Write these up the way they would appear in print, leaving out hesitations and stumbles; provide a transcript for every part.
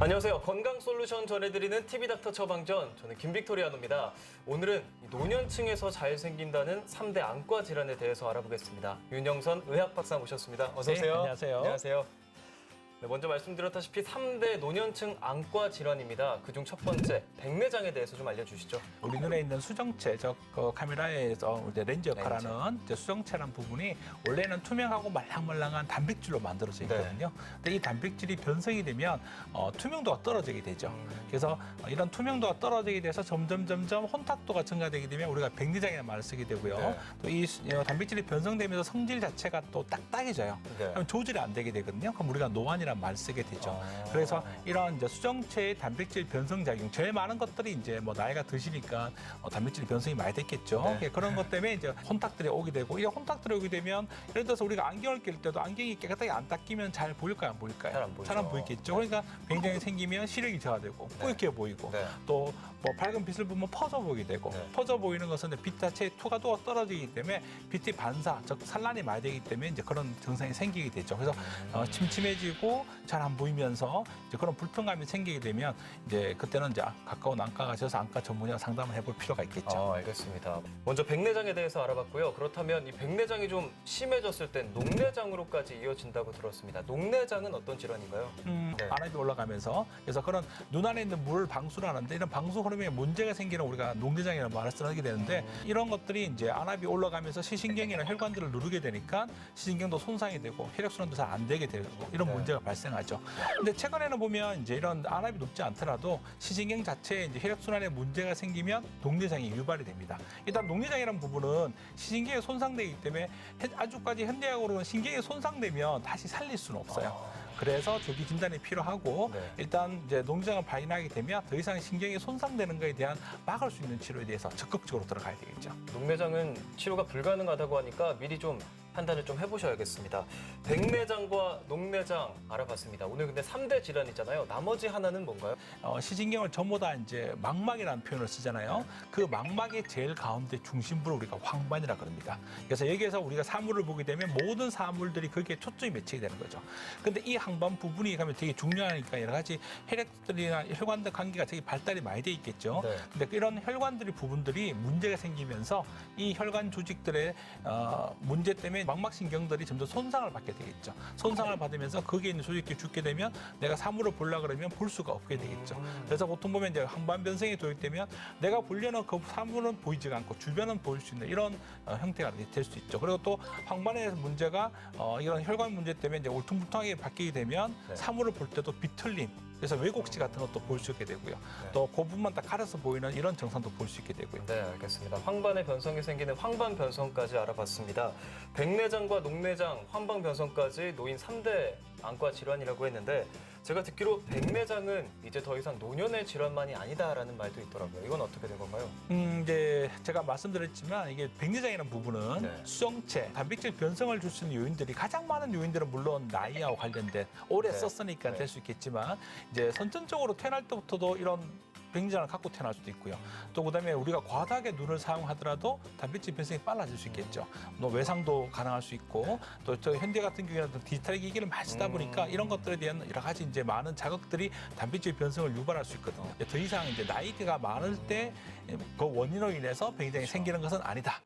안녕하세요. 건강솔루션 전해드리는 TV닥터 처방전, 저는 김빅토리아노입니다. 오늘은 노년층에서 잘 생긴다는 3대 안과 질환에 대해서 알아보겠습니다. 윤영선 의학박사 모셨습니다. 어서 오세요. 네, 안녕하세요. 안녕하세요. 네, 먼저 말씀드렸다시피 3대 노년층 안과 질환입니다. 그중 첫 번째, 백내장에 대해서 좀 알려주시죠. 우리 눈에 있는 수정체, 카메라에서 이제 렌즈 역할하는 이제 수정체라는 부분이 원래는 투명하고 말랑말랑한 단백질로 만들어져 있거든요. 근데 이 단백질이 변성이 되면 투명도가 떨어지게 되죠. 그래서 이런 투명도가 떨어지게 돼서 점점 혼탁도가 증가되게 되면 우리가 백내장이라는 말을 쓰게 되고요. 네. 또 이 단백질이 변성되면서 성질 자체가 또 딱딱해져요. 네. 그럼 조절이 안 되게 되거든요. 그럼 우리가 노안이라는 말을 쓰게 되죠. 그래서 이런 이제 수정체의 단백질 변성 작용, 제일 많은 것들이 이제 뭐 나이가 드시니까 단백질 변성이 많이 됐겠죠. 네. 그런 것 때문에 이제 혼탁들이 오게 되고, 이 혼탁들이 오게 되면 예를 들어서 우리가 안경을 낄 때도 안경이 깨끗하게 안 닦이면 잘 보일까요, 안 보일까요? 잘 안 보이죠. 잘 안 보이겠죠. 그러니까 백내장이 생기면 시력이 저하되고 뿌옇게 보이고, 네. 또 뭐 밝은 빛을 보면 퍼져 보이게 되고, 네. 퍼져 보이는 것은 빛 자체의 투과도가 떨어지기 때문에 빛의 반사, 즉 산란이 많이 되기 때문에 이제 그런 증상이 생기게 되죠. 그래서 침침해지고 잘 안 보이면서 이제 그런 불편감이 생기게 되면 이제 그때는 이제 가까운 안과 가셔서 안과 전문의와 상담을 해볼 필요가 있겠죠. 알겠습니다. 먼저 백내장에 대해서 알아봤고요. 그렇다면 이 백내장이 좀 심해졌을 땐 녹내장으로까지 이어진다고 들었습니다. 녹내장은 어떤 질환인가요? 네. 안압이 올라가면서, 그래서 그런 눈 안에 있는 물을 방수를 하는데, 이런 방수 흐름에 문제가 생기는 우리가 녹내장이라는 말을 쓰게 되는데, 이런 것들이 이제 안압이 올라가면서 시신경이나 혈관들을 누르게 되니까 시신경도 손상이 되고 혈액순환도 잘 안 되게 되고 이런 문제가 발생하죠. 근데 최근에는 보면 이제 이런 안압이 높지 않더라도 시신경 자체에 이제 혈액순환에 문제가 생기면 녹내장이 유발이 됩니다. 일단 녹내장이라는 부분은 시신경이 손상되기 때문에 아주까지 현대학으로는 신경이 손상되면 다시 살릴 수는 없어요. 그래서 조기 진단이 필요하고, 네. 일단 이제 녹내장을 발견하게 되면 더 이상 신경이 손상되는 것에 대한 막을 수 있는 치료에 대해서 적극적으로 들어가야 되겠죠. 녹내장은 치료가 불가능하다고 하니까 미리 좀 판단을 좀 해보셔야겠습니다. 백내장과 녹내장 알아봤습니다. 오늘 근데 3대 질환이잖아요. 나머지 하나는 뭔가요? 시신경을 전부 다 이제 망막이라는 표현을 쓰잖아요. 그 망막의 제일 가운데 중심부를 우리가 황반이라 그럽니다. 그래서 여기에서 우리가 사물을 보게 되면 모든 사물들이 거기에 초점이 맺히게 되는 거죠. 근데 이 황반 부분이 가면 되게 중요하니까 여러 가지 혈액들이나 혈관들 관계가 되게 발달이 많이 돼 있겠죠. 네. 근데 이런 혈관들이 부분들이 문제가 생기면서 이 혈관 조직들의 문제 때문에 망막신경들이 점점 손상을 받게 되겠죠. 손상을 받으면서 거기에 있는 조직들이 죽게 되면 내가 사물을 보려고 그러면 볼 수가 없게 되겠죠. 그래서 보통 보면 이제 황반 변성이 도입되면 내가 보려는 그 사물은 보이지가 않고 주변은 보일 수 있는 이런 형태가 될 수 있죠. 그리고 또 황반의 문제가 이런 혈관 문제 때문에 이제 울퉁불퉁하게 바뀌게 되면 사물을 볼 때도 비틀림, 그래서 왜곡시 같은 것도 볼 수 있게 되고요. 또 그 부분만 딱 가려서 보이는 이런 증상도 볼 수 있게 되고요. 네, 알겠습니다. 황반의 변성이 생기는 황반 변성까지 알아봤습니다. 백내장과 녹내장, 황반 변성까지 놓인 3대 안과 질환이라고 했는데, 제가 듣기로 백내장은 이제 더 이상 노년의 질환만이 아니다라는 말도 있더라고요. 이건 어떻게 된 건가요? 이제 제가 말씀드렸지만 이게 백내장이라는 부분은 수정체, 단백질 변성을 줄 수 있는 요인들이, 가장 많은 요인들은 물론 나이하고 관련된, 오래 썼으니까 될 수 있겠지만, 이제 선천적으로 태어날 때부터도 이런 백내장을 갖고 태어날 수도 있고요. 또 그다음에 우리가 과다하게 눈을 사용하더라도 단백질 변성이 빨라질 수 있겠죠. 또 외상도 가능할 수 있고, 또 저 현대 같은 경우에는 디지털 기기를 많이 쓰다 보니까 이런 것들에 대한 여러 가지 이제 많은 자극들이 단백질 변성을 유발할 수 있거든요. 더 이상 이제 나이가 많을 때 그 원인으로 인해서 백내장이 생기는 것은 아니다.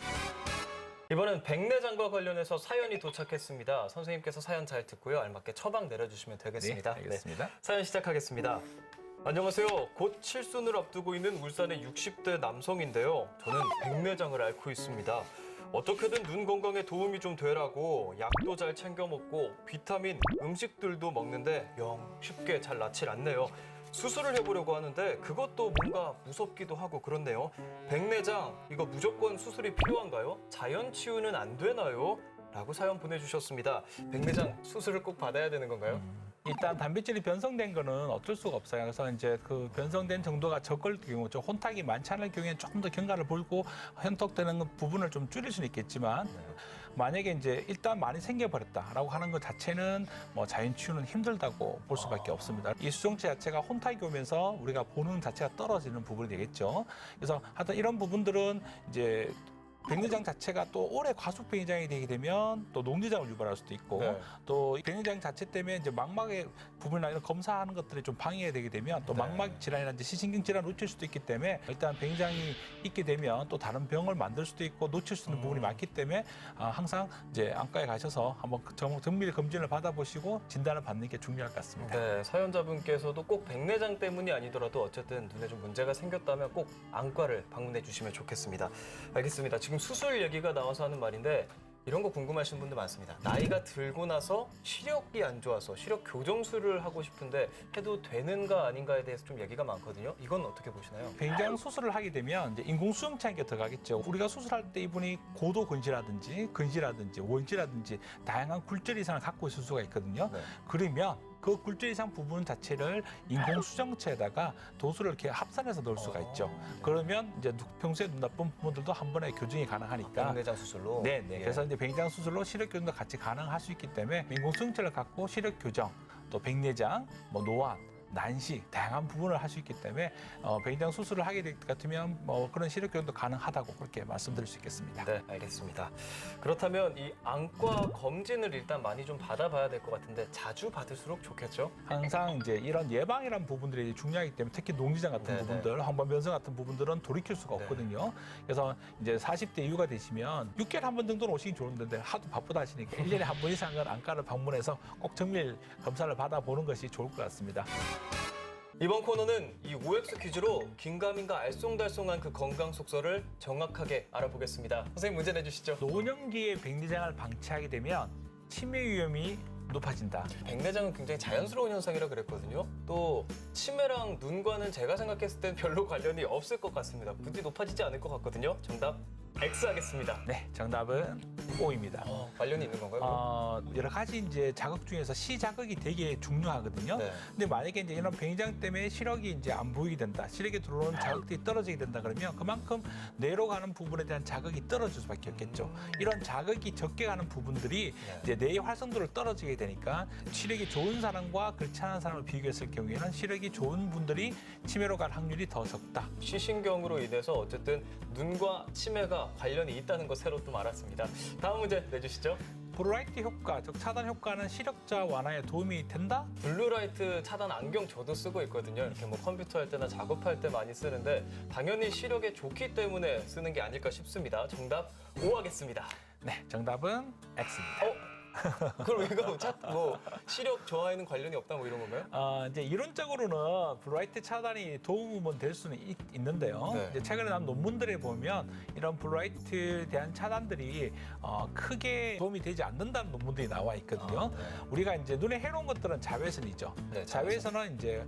이번엔 백내장과 관련해서 사연이 도착했습니다. 선생님께서 사연 잘 듣고요. 알맞게 처방 내려주시면 되겠습니다. 네, 알겠습니다. 사연 시작하겠습니다. 안녕하세요. 곧 칠순을 앞두고 있는 울산의 60대 남성인데요. 저는 백내장을 앓고 있습니다. 어떻게든 눈 건강에 도움이 좀 되라고 약도 잘 챙겨 먹고 비타민, 음식들도 먹는데 영 쉽게 잘 낫질 않네요. 수술을 해보려고 하는데 그것도 뭔가 무섭기도 하고 그렇네요. 백내장, 이거 무조건 수술이 필요한가요? 자연 치유는 안 되나요? 라고 사연 보내주셨습니다. 백내장 수술을 꼭 받아야 되는 건가요? 일단 단백질이 변성된 거는 어쩔 수가 없어요. 그래서 이제 그 변성된 정도가 적을 경우, 좀 혼탁이 많지 않을 경우에는 조금 더 경과를 보이고 현톡되는 부분을 좀 줄일 수는 있겠지만, 만약에 이제 일단 많이 생겨버렸다라고 하는 것 자체는 뭐 자연 치유는 힘들다고 볼 수밖에 없습니다. 이 수정체 자체가 혼탁이 오면서 우리가 보는 자체가 떨어지는 부분이 되겠죠. 그래서 하여튼 이런 부분들은 이제 백내장 자체가 또 오래 과속 백내장이 되게 되면 또 녹내장을 유발할 수도 있고 네. 또 백내장 자체 때문에 이제 망막의 부분이나 이런 검사하는 것들이 좀 방해가 되게 되면 또 네. 망막 질환이라든지 시신경 질환을 놓칠 수도 있기 때문에 일단 백내장이 있게 되면 또 다른 병을 만들 수도 있고 놓칠 수 있는 부분이 많기 때문에 항상 이제 안과에 가셔서 한번 정밀 검진을 받아보시고 진단을 받는 게 중요할 것 같습니다. 네, 사연자분께서도 꼭 백내장 때문이 아니더라도 어쨌든 눈에 좀 문제가 생겼다면 꼭 안과를 방문해 주시면 좋겠습니다. 알겠습니다. 지금 수술 얘기가 나와서 하는 말인데 이런 거 궁금하신 분들 많습니다. 나이가 들고 나서 시력이 안 좋아서 시력 교정술을 하고 싶은데 해도 되는가 아닌가에 대해서 좀 얘기가 많거든요. 이건 어떻게 보시나요? 백내장 수술을 하게 되면 이제 인공수정체가 들어가겠죠. 우리가 수술할 때 이분이 고도 근시라든지 원시라든지 다양한 굴절 이상을 갖고 있을 수가 있거든요. 네. 그러면 그 굴절 이상 부분 자체를 인공수정체에다가 도수를 이렇게 합산해서 넣을 수가 있죠. 그러면 이제 평소에 눈 나쁜 부분들도 한 번에 교정이 가능하니까. 백내장 수술로. 네. 예. 그래서 이제 백내장 수술로 시력 교정도 같이 가능할 수 있기 때문에 인공수정체를 갖고 시력 교정, 또 백내장, 노안, 난시 다양한 부분을 할 수 있기 때문에 백내장 수술을 하게 될 것 같으면 그런 시력 교정도 가능하다고 그렇게 말씀드릴 수 있겠습니다. 네, 알겠습니다. 그렇다면 이 안과 검진을 일단 많이 좀 받아봐야 될 것 같은데 자주 받을수록 좋겠죠? 항상 이제 이런 예방이라는 부분들이 중요하기 때문에 특히 녹내장 같은 네네. 부분들, 황반변성 같은 부분들은 돌이킬 수가 네. 없거든요. 그래서 이제 40대 이후가 되시면 6개월에 한 번 정도는 오시긴 좋은데 하도 바쁘다 하시니까 1년에 한 번 이상은 안과를 방문해서 꼭 정밀 검사를 받아보는 것이 좋을 것 같습니다. 이번 코너는 이 OX 퀴즈로 긴가민가 알쏭달쏭한 그 건강 속설을 정확하게 알아보겠습니다. 선생님 문제 내주시죠. 노년기에 백내장을 방치하게 되면 치매 위험이 높아진다. 백내장은 굉장히 자연스러운 현상이라 그랬거든요. 또 치매랑 눈과는 제가 생각했을 땐 별로 관련이 없을 것 같습니다. 부디 높아지지 않을 것 같거든요. 정답 X 하겠습니다. 네, 정답은 O입니다. 관련이 있는 건가요? 여러 가지 이제 자극 중에서 시자극이 되게 중요하거든요. 네. 근데 만약에 이제 이런 백내장 때문에 시력이 이제 안 보이게 된다, 시력에 들어오는 자극들이 떨어지게 된다 그러면 그만큼 뇌로 가는 부분에 대한 자극이 떨어질 수밖에 없겠죠. 이런 자극이 적게 가는 부분들이 네. 이제 뇌의 활성도를 떨어지게 되니까 시력이 좋은 사람과 그렇지 않은 사람을 비교했을 경우에는 시력이 좋은 분들이 치매로 갈 확률이 더 적다. 시신경으로 인해서 어쨌든 눈과 치매가 관련이 있다는 거 새로 또 알았습니다. 다음 문제 내주시죠. 블루라이트 효과, 즉 차단 효과는 시력자 완화에 도움이 된다? 블루라이트 차단 안경 저도 쓰고 있거든요. 이렇게 뭐 컴퓨터 할 때나 작업할 때 많이 쓰는데 당연히 시력에 좋기 때문에 쓰는 게 아닐까 싶습니다. 정답 O 하겠습니다. 네, 정답은 X입니다. 그럼 이거 뭐 시력 저하에는 관련이 없다 뭐 이런 건가요? 이제 이론적으로는 블루라이트 차단이 도움은 될 수는 있는데요. 네. 이제 최근에 나온 논문들에 보면 이런 블루라이트에 대한 차단들이 크게 도움이 되지 않는다는 논문들이 나와 있거든요. 네. 우리가 이제 눈에 해로운 것들은 자외선이죠. 네, 자외선은 이제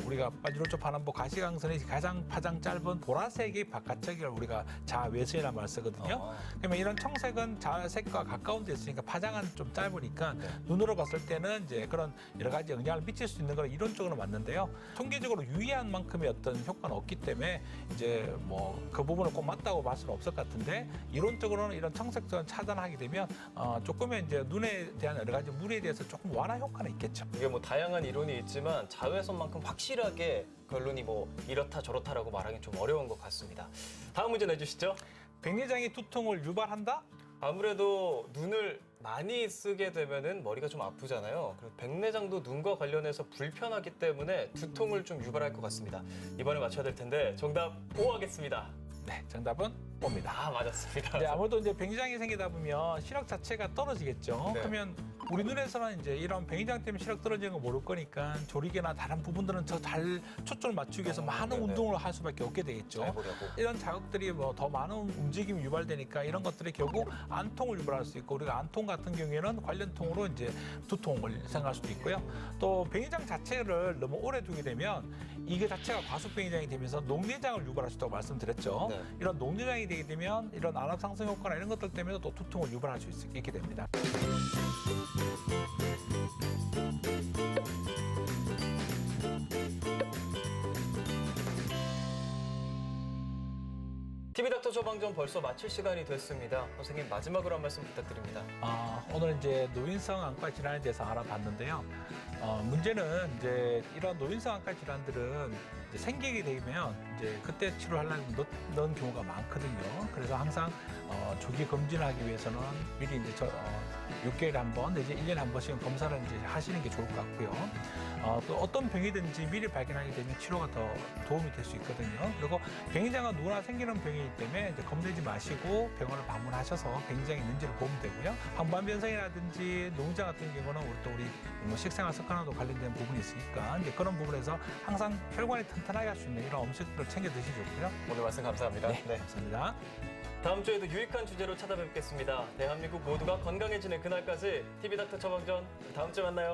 우리가 빨주노초 반환보 가시광선이 가장 파장 짧은 보라색의 바깥쪽을 우리가 자외선이라는 말을 쓰거든요. 그러면 이런 청색은 자색과 가까운 데 있으니까 파장은 좀 짧으니까 눈으로 봤을 때는 이제 그런 여러 가지 영향을 미칠 수 있는 건 이론적으로 맞는데요. 통계적으로 유의한 만큼의 어떤 효과는 없기 때문에 이제 뭐 그 부분을 꼭 맞다고 볼 수는 없을 것 같은데 이론적으로는 이런 청색선 차단하게 되면 조금의 이제 눈에 대한 여러 가지 무리에 대해서 조금 완화 효과는 있겠죠. 이게 뭐 다양한 이론이 있지만 자외선만큼 확실하게 결론이 뭐 이렇다 저렇다라고 말하기 좀 어려운 것 같습니다. 다음 문제 내주시죠. 백내장이 두통을 유발한다? 아무래도 눈을 많이 쓰게 되면은 머리가 좀 아프잖아요. 그리고 백내장도 눈과 관련해서 불편하기 때문에 두통을 좀 유발할 것 같습니다. 이번에 맞춰야 될 텐데 정답 O 하겠습니다. 네, 정답은 O입니다. 맞았습니다. 네, 아무래도 이제 백내장이 생기다 보면 시력 자체가 떨어지겠죠. 네. 그러면 우리 눈에서는 이제 이런 백내장 때문에 시력 떨어지는 거 모를 거니까 조리개나 다른 부분들은 더 잘 초점을 맞추기 위해서 많은 네네. 운동을 할 수밖에 없게 되겠죠. 잘 보려고. 이런 자극들이 뭐 더 많은 움직임이 유발되니까 이런 것들이 결국 안통을 유발할 수 있고 우리가 안통 같은 경우에는 관련통으로 이제 두통을 생각할 수도 있고요. 또 백내장 자체를 너무 오래 두게 되면 이게 자체가 과속 백내장이 되면서 녹내장을 유발할 수 있다고 말씀드렸죠. 네. 이런 녹내장이 되게 되면 이런 안압 상승 효과나 이런 것들 때문에 또 두통을 유발할 수 있게 됩니다. TV닥터 처방전 벌써 마칠 시간이 됐습니다. 선생님 마지막으로 한 말씀 부탁드립니다. 오늘 이제 노인성 안과 질환에 대해서 알아봤는데요. 문제는 이제 이런 노인성 안과 질환들은 이제 생기게 되면 이제 그때 치료하려면 넣은 경우가 많거든요. 그래서 항상 조기 검진하기 위해서는 미리 이제 6개월에 한 번, 내지 1년에 한 번씩은 검사를 이제 하시는 게 좋을 것 같고요. 또 어떤 병이든지 미리 발견하게 되면 치료가 더 도움이 될 수 있거든요. 그리고 백내장은 누구나 생기는 병이기 때문에 이제 겁내지 마시고 병원을 방문하셔서 백내장이 있는지를 보면 되고요. 항반변성이라든지 노인장 같은 경우는 우리 뭐 식생활 습관과도 관련된 부분이 있으니까 이제 그런 부분에서 항상 혈관이 튼튼하게 할 수 있는 이런 음식들을 챙겨 드시면 좋고요. 오늘 말씀 감사합니다. 네. 감사합니다. 다음 주에도 유익한 주제로 찾아뵙겠습니다. 대한민국 모두가 건강해지는 그날까지 TV닥터 처방전 다음 주에 만나요.